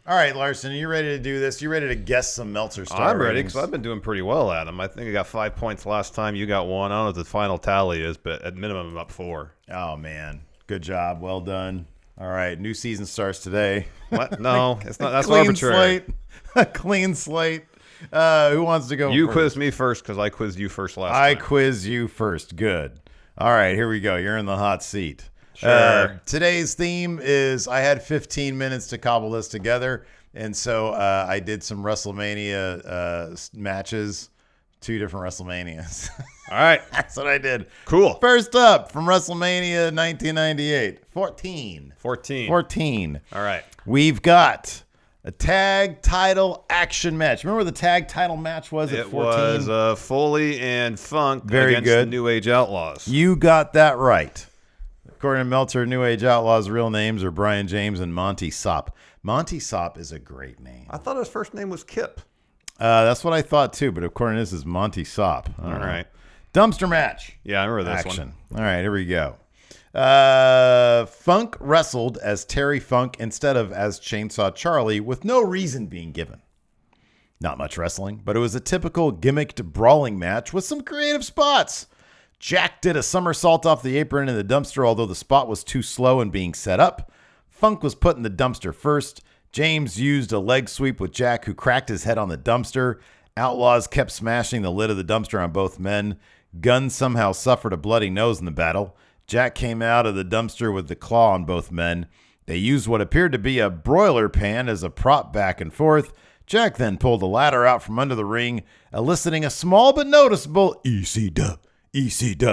All right, Larson, are you ready to do this? You ready to guess some Meltzer star I'm ready ratings? because I've been doing pretty well at them. I think I got 5 points last time. You got 1. I don't know what the final tally is, but at minimum, I'm up 4. Oh, man. Good job. Well done. All right, new season starts today. What? No, it's not. That's Clean arbitrary. slate. A clean slate. Who wants to go You first? quizzed me first because I quizzed you first last I time. quiz you first. Good. All right, here we go. You're in the hot seat. Sure. Today's theme is I had 15 minutes to cobble this together, and so I did some WrestleMania matches, 2 different WrestleManias. All right. That's what I did. Cool. First up from WrestleMania 1998, 14. 14. All right. We've got a tag title action match. Remember what the tag title match was at It 14? was Foley and Funk Very against good. the New Age Outlaws. You got that right. According to Meltzer, New Age Outlaws' real names are Brian James and Monty Sopp. Monty Sopp is a great name. I thought his first name was Kip. That's what I thought too, but according to this is Monty Sopp. All right. Dumpster match. Yeah, I remember this Action. one. All right, here we go. Funk wrestled as Terry Funk instead of as Chainsaw Charlie with no reason being given. Not much wrestling, but it was a typical gimmicked brawling match with some creative spots. Jack did a somersault off the apron in the dumpster, although the spot was too slow in being set up. Funk was put in the dumpster first. James used a leg sweep with Jack, who cracked his head on the dumpster. Outlaws kept smashing the lid of the dumpster on both men. Gunn somehow suffered a bloody nose in the battle. Jack came out of the dumpster with the claw on both men. They used what appeared to be a broiler pan as a prop back and forth. Jack then pulled a ladder out from under the ring, eliciting a small but noticeable EC dub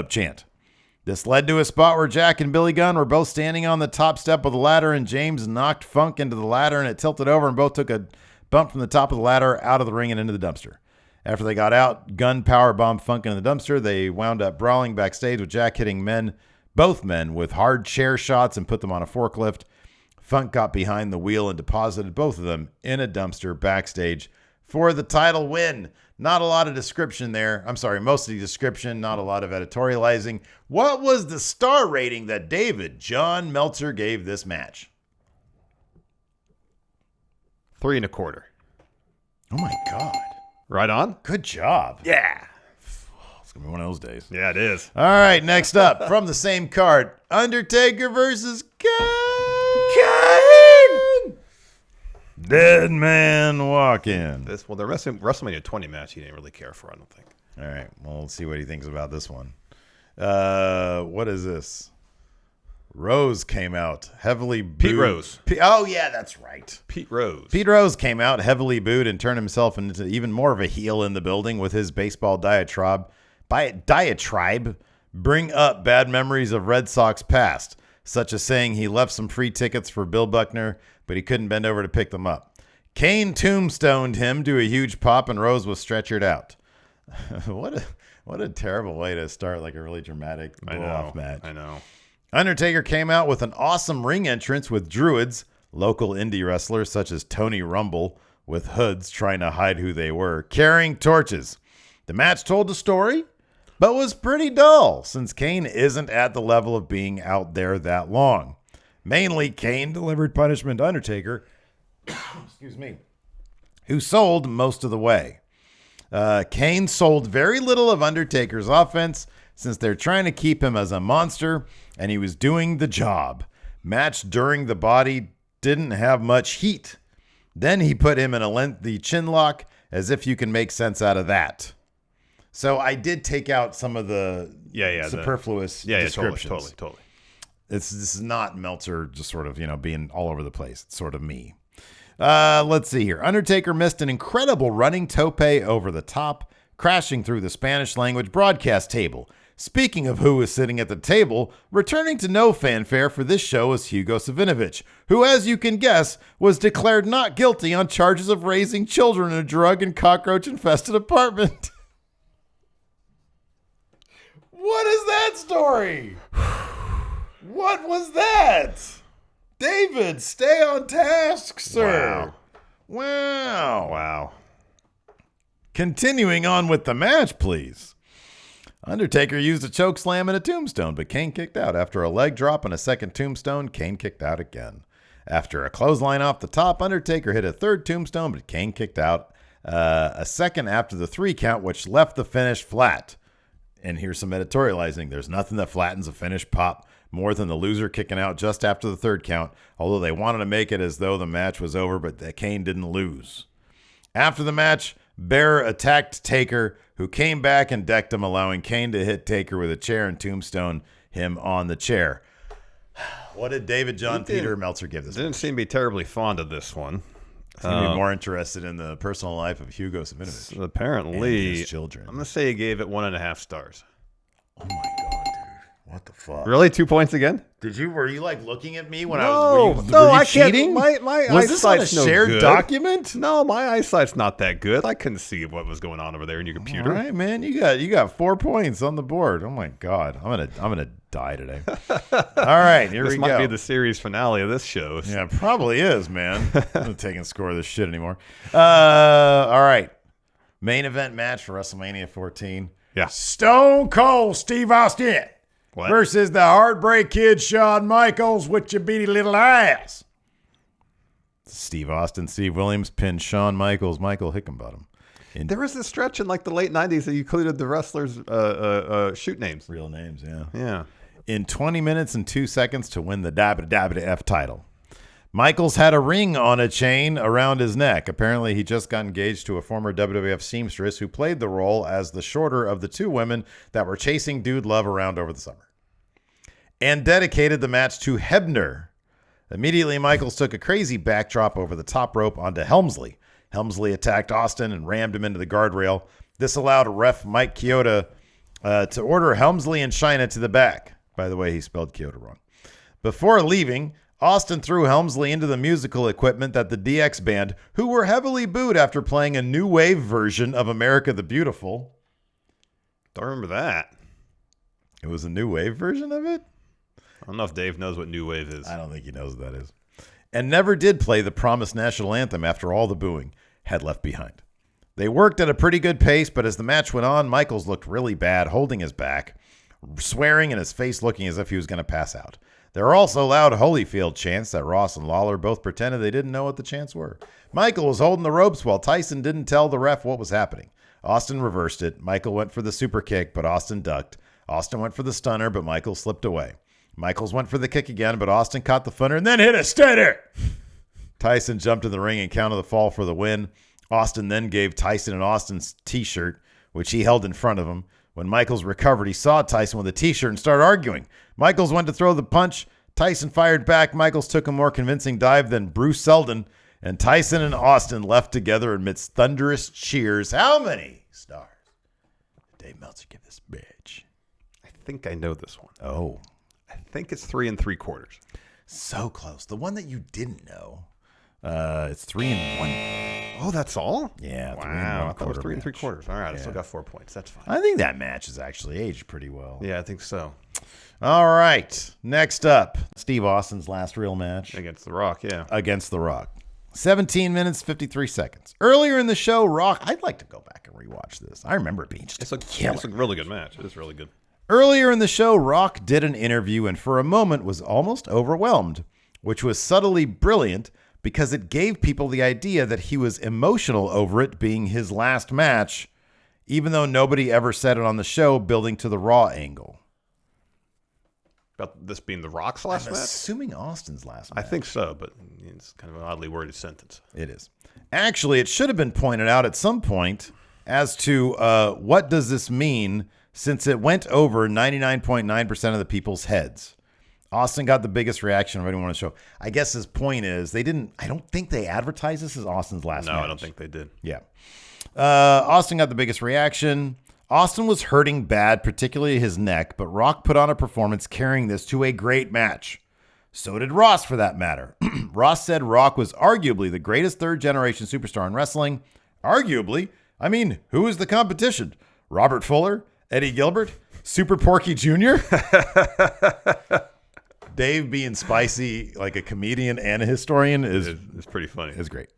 chant. This led to a spot where Jack and Billy Gunn were both standing on the top step of the ladder, and James knocked Funk into the ladder, and it tilted over, and both took a bump from the top of the ladder out of the ring and into the dumpster. After they got out, Gunn powerbombed Funk into the dumpster. They wound up brawling backstage with Jack hitting both men with hard chair shots and put them on a forklift. Funk got behind the wheel and deposited both of them in a dumpster backstage for the title win. Not a lot of description there. I'm sorry, mostly description, not a lot of editorializing. What was the star rating that David John Meltzer gave this match? 3 1/4. Oh my God. Right on? Good job. Yeah. It's going to be one of those days. Yeah, it is. All right, next up from the same card, Undertaker versus Kane. Dead man walking. The WrestleMania 20 match he didn't really care for, I don't think. All right, well, let's see what he thinks about this one. What is this? Rose came out heavily booed. Pete Rose. Oh, yeah, that's right. Pete Rose. Pete Rose came out heavily booed and turned himself into even more of a heel in the building with his baseball diatribe. Bring up bad memories of Red Sox past, such as saying he left some free tickets for Bill Buckner, but he couldn't bend over to pick them up. Kane tombstoned him to a huge pop, and Rose was stretchered out. What a terrible way to start like a really dramatic blow-off match. I know. Undertaker came out with an awesome ring entrance with druids, local indie wrestlers such as Tony Rumble, with hoods trying to hide who they were, carrying torches. The match told a story, but was pretty dull since Kane isn't at the level of being out there that long. Mainly, Kane delivered punishment to Undertaker, excuse me, who sold most of the way. Kane sold very little of Undertaker's offense since they're trying to keep him as a monster, and he was doing the job. Match during the body didn't have much heat. Then he put him in a lengthy chin lock, as if you can make sense out of that. So I did take out some of the superfluous descriptions. Totally. This is not Meltzer just sort of, being all over the place. It's sort of me. Let's see here. Undertaker missed an incredible running tope over the top, crashing through the Spanish language broadcast table. Speaking of who was sitting at the table, returning to no fanfare for this show was Hugo Savinovich, who, as you can guess, was declared not guilty on charges of raising children in a drug and cockroach-infested apartment. What is that story? What was that? David, stay on task, sir. Wow. Continuing on with the match, please. Undertaker used a choke slam and a tombstone, but Kane kicked out. After a leg drop and a second tombstone, Kane kicked out again. After a clothesline off the top, Undertaker hit a third tombstone, but Kane kicked out a second after the 3 count, which left the finish flat. And here's some editorializing. There's nothing that flattens a finish pop more than the loser kicking out just after the 3rd count, although they wanted to make it as though the match was over, but Kane didn't lose. After the match, Bear attacked Taker, who came back and decked him, allowing Kane to hit Taker with a chair and tombstone him on the chair. What did David John Peter Meltzer give this? Didn't seem to be terribly fond of this one. Seemed to be more interested in the personal life of Hugo Savinovich. So apparently, and his children. I'm going to say he gave it 1.5 stars. Oh my God, dude. What the fuck? Really? 2 points again? Were you like looking at me when No, I was? Were no, you I cheating? can't. My Was this on a eyesight's no shared good. document? No, my eyesight's not that good. I couldn't see what was going on over there in your computer. All right, man. You got 4 points on the board. Oh my God. I'm gonna die today. All right, here This we might go. be the series finale of this show. Yeah, it probably is, man. I'm not taking score of this shit anymore. All right. Main event match for WrestleMania 14. Yeah. Stone Cold Steve Austin versus the Heartbreak Kid Shawn Michaels with your beady little ass. Steve Austin, Steve Williams pinned Shawn Michaels, Michael Hickenbottom. There was this stretch in like the late 90s that you included the wrestlers' shoot names. Real names, yeah. Yeah. In 20 minutes and 2 seconds to win the WWF title. Michaels had a ring on a chain around his neck. Apparently, he just got engaged to a former WWF seamstress who played the role as the shorter of the 2 women that were chasing Dude Love around over the summer. And dedicated the match to Hebner. Immediately, Michaels took a crazy backdrop over the top rope onto Helmsley. Helmsley attacked Austin and rammed him into the guardrail. This allowed ref Mike Chioda to order Helmsley and Chyna to the back. By the way, he spelled Chioda wrong. Before leaving, Austin threw Helmsley into the musical equipment that the DX band, who were heavily booed after playing a new wave version of America the Beautiful. Don't remember that. It was a new wave version of it? I don't know if Dave knows what new wave is. I don't think he knows what that is. And never did play the promised national anthem after all the booing had left behind. They worked at a pretty good pace, but as the match went on, Michaels looked really bad, holding his back, swearing, and his face looking as if he was going to pass out. There were also loud Holyfield chants that Ross and Lawler both pretended they didn't know what the chants were. Michael was holding the ropes while Tyson didn't tell the ref what was happening. Austin reversed it. Michael went for the super kick, but Austin ducked. Austin went for the stunner, but Michael slipped away. Michaels went for the kick again, but Austin caught the funner and then hit a stunner. Tyson jumped in the ring and counted the fall for the win. Austin then gave Tyson an Austin's t-shirt, which he held in front of him. When Michaels recovered, he saw Tyson with a t-shirt and started arguing. Michaels went to throw the punch. Tyson fired back. Michaels took a more convincing dive than Bruce Seldon, and Tyson and Austin left together amidst thunderous cheers. How many stars did Dave Meltzer give this bitch? I think I know this one. Oh. I think it's 3 3/4. So close. The one that you didn't know. It's 3 1. Oh, that's all? Yeah. Wow. I thought it was 3 match. 3/4. All right. Yeah. I still got 4 points. That's fine. I think that match has actually aged pretty well. Yeah, I think so. All right. Next up, Steve Austin's last real match Against The Rock, yeah. against The Rock. 17 minutes, 53 seconds. Earlier in the show, Rock, I'd like to go back and rewatch this. I remember it being just It's a really good match. It is really good. Earlier in the show, Rock did an interview and for a moment was almost overwhelmed, which was subtly brilliant because it gave people the idea that he was emotional over it being his last match, even though nobody ever said it on the show, building to the Raw angle. About this being The Rock's last I'm match? assuming Austin's last match. I think so, but it's kind of an oddly worded sentence. It is. Actually, it should have been pointed out at some point as to what does this mean, since it went over 99.9% of the people's heads. Austin got the biggest reaction of anyone on the show. I guess his point is I don't think they advertised this as Austin's last match. No, I don't think they did. Yeah. Austin got the biggest reaction. Austin was hurting bad, particularly his neck, but Rock put on a performance carrying this to a great match. So did Ross, for that matter. Ross said Rock was arguably the greatest third-generation superstar in wrestling. Arguably? I mean, who is the competition? Robert Fuller? Eddie Gilbert? Super Porky Jr.? Dave being spicy like a comedian and a historian is It's pretty funny. great.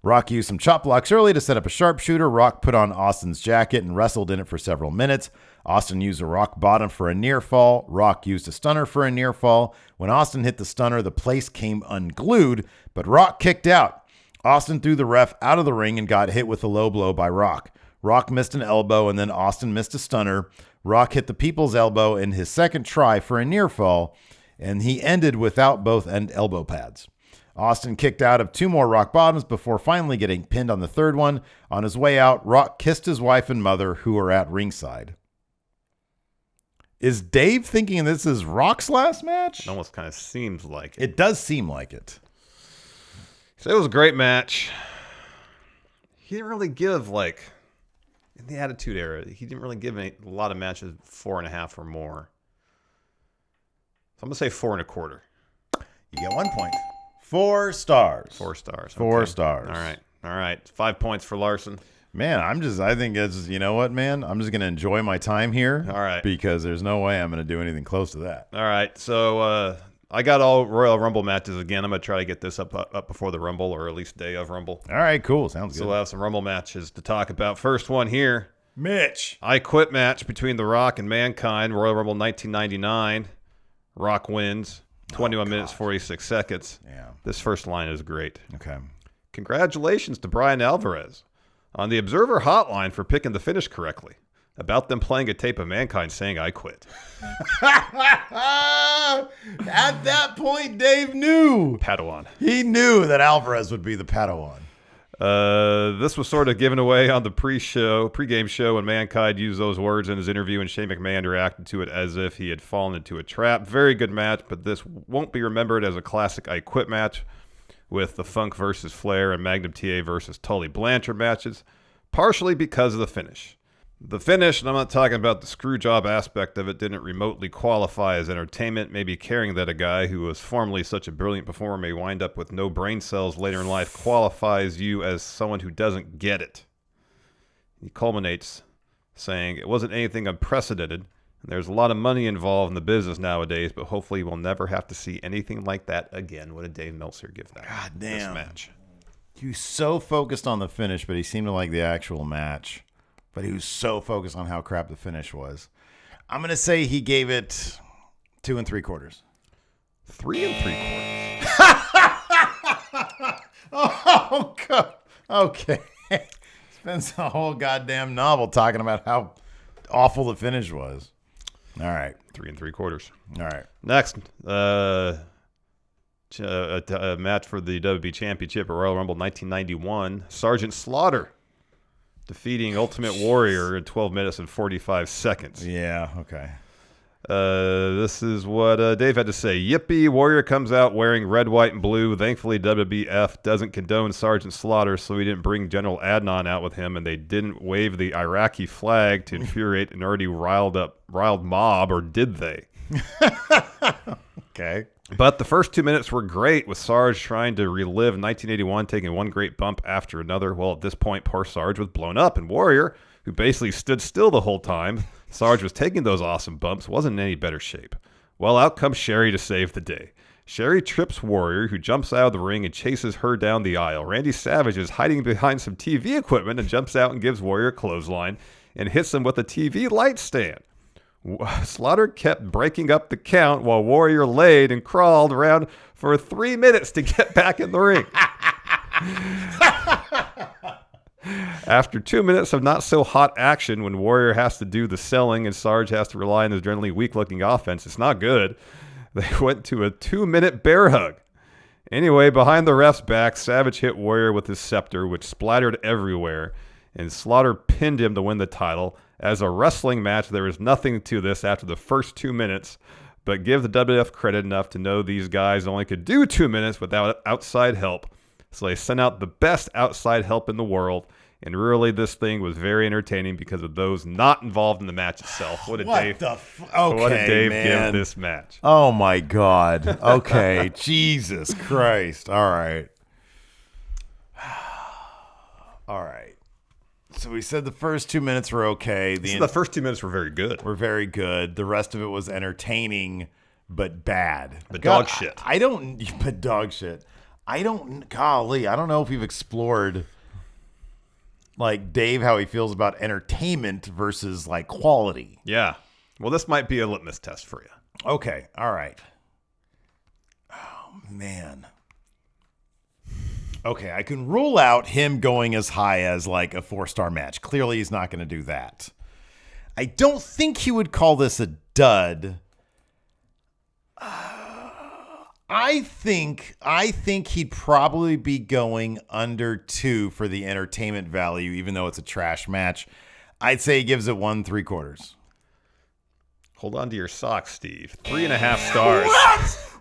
Rock used some chop blocks early to set up a sharpshooter. Rock put on Austin's jacket and wrestled in it for several minutes. Austin used a rock bottom for a near fall. Rock used a stunner for a near fall. When Austin hit the stunner, the place came unglued, but Rock kicked out. Austin threw the ref out of the ring and got hit with a low blow by Rock. Rock missed an elbow, and then Austin missed a stunner. Rock hit the people's elbow in his second try for a near fall, and he ended without both end elbow pads. Austin kicked out of 2 more rock bottoms before finally getting pinned on the third one. On his way out, Rock kissed his wife and mother, who were at ringside. Is Dave thinking this is Rock's last match? It almost kind of seems like it. It does seem like it. So it was a great match. He didn't really give, in the Attitude Era, he didn't really give a lot of matches 4.5 or more. So I'm going to say 4.25. You get 1 point. 4 stars. 4 stars. 4 stars. All right. 5 points for Larson. Man, I think it's, you know what, man? I'm just going to enjoy my time here. All right. Because there's no way I'm going to do anything close to that. All right. So I got all Royal Rumble matches again. I'm going to try to get this up before the Rumble, or at least day of Rumble. All right, cool. Sounds good. So we'll have some Rumble matches to talk about. First one here. Mitch. I Quit match between The Rock and Mankind. Royal Rumble 1999. Rock wins. 21 minutes, 46 seconds. Yeah. This first line is great. Okay. Congratulations to Brian Alvarez on the Observer hotline for picking the finish correctly. About them playing a tape of Mankind saying, I quit. At that point, Dave knew. Padawan. He knew that Alvarez would be the Padawan. This was sort of given away on the pre-game show when Mankind used those words in his interview, and Shane McMahon reacted to it as if he had fallen into a trap. Very good match, but this won't be remembered as a classic I Quit match with the Funk versus Flair and Magnum TA versus Tully Blanchard matches, partially because of the finish. The finish, and I'm not talking about the screw job aspect of it, didn't remotely qualify as entertainment, maybe caring that a guy who was formerly such a brilliant performer may wind up with no brain cells later in life qualifies you as someone who doesn't get it. He culminates saying, it wasn't anything unprecedented, and there's a lot of money involved in the business nowadays, but hopefully we'll never have to see anything like that again. What did Dave Meltzer give that? God damn. This match. He was so focused on the finish, but he seemed to like the actual match. But he was so focused on how crap the finish was. I'm going to say he gave it 2 3/4. 3 3/4. Oh, God. Okay. Spends a whole goddamn novel talking about how awful the finish was. All right. 3 3/4. All right. Next, a match for the WWE Championship at Royal Rumble 1991. Sgt Slaughter defeating Ultimate Warrior in 12 minutes and 45 seconds. Yeah, okay. This is what Dave had to say. Yippee, Warrior comes out wearing red, white, and blue. Thankfully, WWF doesn't condone Sgt. Slaughter, so he didn't bring General Adnan out with him, and they didn't wave the Iraqi flag to infuriate an already riled mob, or did they? Okay. But the first 2 minutes were great, with Sarge trying to relive 1981, taking one great bump after another. Well, at this point, poor Sarge was blown up, and Warrior, who basically stood still the whole time Sarge was taking those awesome bumps, wasn't in any better shape. Well, out comes Sherry to save the day. Sherry trips Warrior, who jumps out of the ring and chases her down the aisle. Randy Savage is hiding behind some TV equipment and jumps out and gives Warrior a clothesline and hits him with a TV light stand. Slaughter kept breaking up the count while Warrior laid and crawled around for 3 minutes to get back in the ring. After 2 minutes of not so hot action, when Warrior has to do the selling and Sarge has to rely on his generally weak-looking offense, it's not good. They went to a 2-minute bear hug. Anyway, behind the ref's back, Savage hit Warrior with his scepter, which splattered everywhere, and Slaughter pinned him to win the title. As a wrestling match, there is nothing to this after the first 2 minutes, but give the WWF credit enough to know these guys only could do 2 minutes without outside help. So they sent out the best outside help in the world, and really this thing was very entertaining because of those not involved in the match itself. What did Dave give this match? Oh my God. Okay. Jesus Christ. All right. All right. So we said the first 2 minutes were okay. The first 2 minutes were very good. Were very good. The rest of it was entertaining, but bad. But dog shit. But dog shit. I don't know if we've explored, like, Dave, how he feels about entertainment versus, like, quality. Yeah. Well, this might be a litmus test for you. Okay. All right. Oh, man. Okay, I can rule out him going as high as, like, a 4-star match. Clearly, he's not going to do that. I don't think he would call this a dud. I think he'd probably be going under 2 for the entertainment value, even though it's a trash match. I'd say he gives it 1 3/4. Hold on to your socks, Steve. 3.5 stars.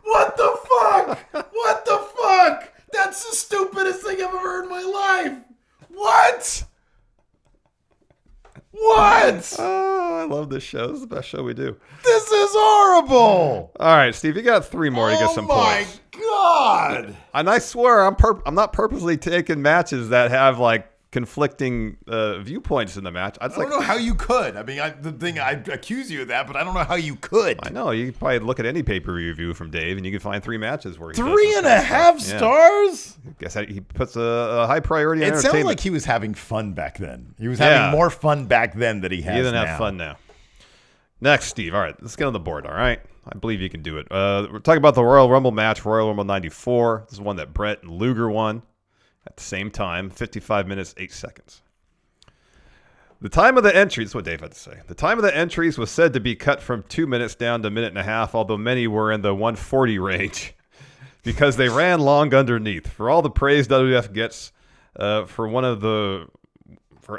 What the fuck? What the fuck? That's the stupidest thing I've ever heard in my life. What? What? Oh, I love this show. This is the best show we do. This is horrible. All right, Steve, you got 3 more to get some points. Oh, my God. And I swear I'm not purposely taking matches that have, like, conflicting viewpoints in the match. I don't know how you could. I mean, I accuse you of that, but I don't know how you could. I know. You can probably look at any pay-per-view review from Dave, and you can find 3 matches where he 3.5 stars? I guess he puts a high priority on It entertainment. sounded like he was having fun back then. He was having more fun back then than he has now. He doesn't have fun now. Next, Steve. All right, let's get on the board, all right? I believe you can do it. We're talking about the Royal Rumble match, Royal Rumble 94. This is one that Brett and Luger won at the same time, 55 minutes, 8 seconds. The time of the entries, that's what Dave had to say. The time of the entries was said to be cut from 2 minutes down to a minute and a half, although many were in the 1:40 range because they ran long underneath. For all the praise WWF gets for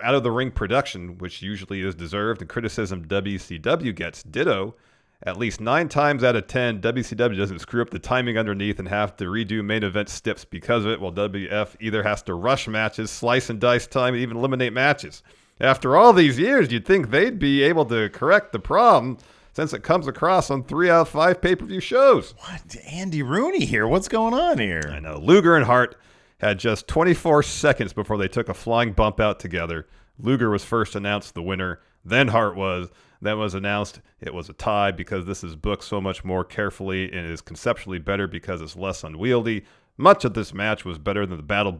out of the ring production, which usually is deserved, and criticism WCW gets, ditto. At least 9 times out of 10, WCW doesn't screw up the timing underneath and have to redo main event steps because of it, while WF either has to rush matches, slice and dice time, and even eliminate matches. After all these years, you'd think they'd be able to correct the problem since it comes across on 3 out of 5 pay-per-view shows. What? Andy Rooney here? What's going on here? I know. Luger and Hart had just 24 seconds before they took a flying bump out together. Luger was first announced the winner, then Hart was. Then was announced it was a tie because this is booked so much more carefully and is conceptually better because it's less unwieldy. Much of this match was better than the Battle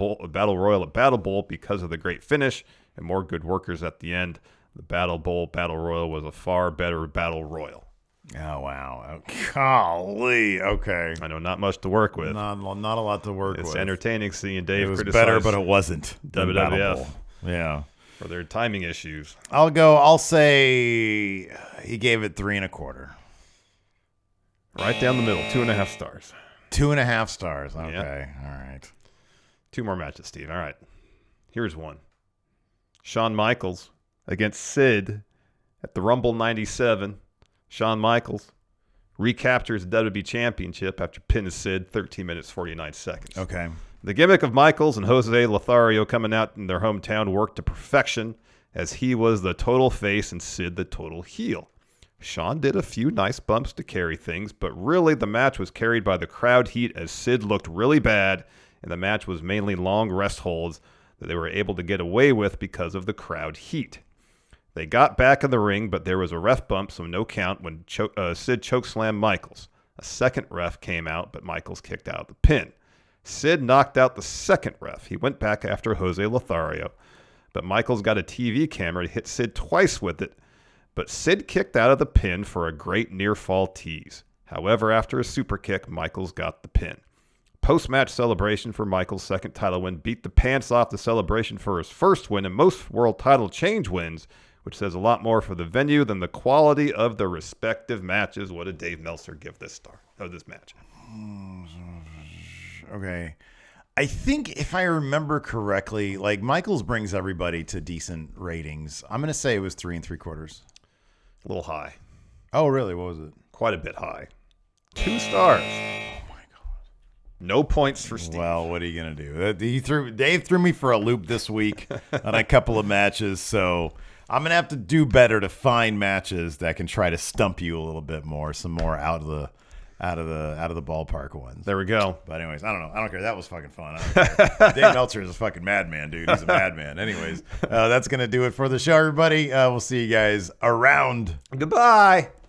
Royal at Battle Bowl because of the great finish and more good workers at the end. The Battle Bowl Battle Royal was a far better Battle Royal. Oh, wow. Golly. Okay. I know, not much to work with. Not a lot to work with. It's entertaining seeing Dave criticize. It was better, but it wasn't. WWF. Yeah. For their timing issues. I'll say he gave it 3 1/4. Right down the middle, 2.5 stars. 2.5 stars. Okay. Yep. All right. 2 more matches, Steve. All right. Here's one. Shawn Michaels against Sid at the Rumble 97. Shawn Michaels recaptures the WWE Championship after pinning Sid 13 minutes, 49 seconds. Okay. The gimmick of Michaels and Jose Lothario coming out in their hometown worked to perfection as he was the total face and Sid the total heel. Shawn did a few nice bumps to carry things, but really the match was carried by the crowd heat as Sid looked really bad, and the match was mainly long rest holds that they were able to get away with because of the crowd heat. They got back in the ring, but there was a ref bump, so no count when Sid chokeslammed Michaels. A second ref came out, but Michaels kicked out of the pin. Sid knocked out the second ref. He went back after Jose Lothario, but Michaels got a TV camera to hit Sid twice with it, but Sid kicked out of the pin for a great near-fall tease. However, after a super kick, Michaels got the pin. Post-match celebration for Michaels' second title win beat the pants off the celebration for his first win and most world title change wins, which says a lot more for the venue than the quality of the respective matches. What did Dave Meltzer give this match? Okay. I think if I remember correctly, like, Michaels brings everybody to decent ratings. I'm going to say it was 3 3/4. A little high. Oh, really? What was it? Quite a bit high. 2 stars. Oh, my God. No points for Steve. Well, what are you going to do? Dave threw me for a loop this week on a couple of matches, so I'm going to have to do better to find matches that can try to stump you a little bit more, some more out of the ballpark ones. There we go. But anyways, I don't know. I don't care. That was fucking fun. I don't care. Dave Meltzer is a fucking madman, dude. He's a madman. Anyways, that's going to do it for the show, everybody. We'll see you guys around. Goodbye.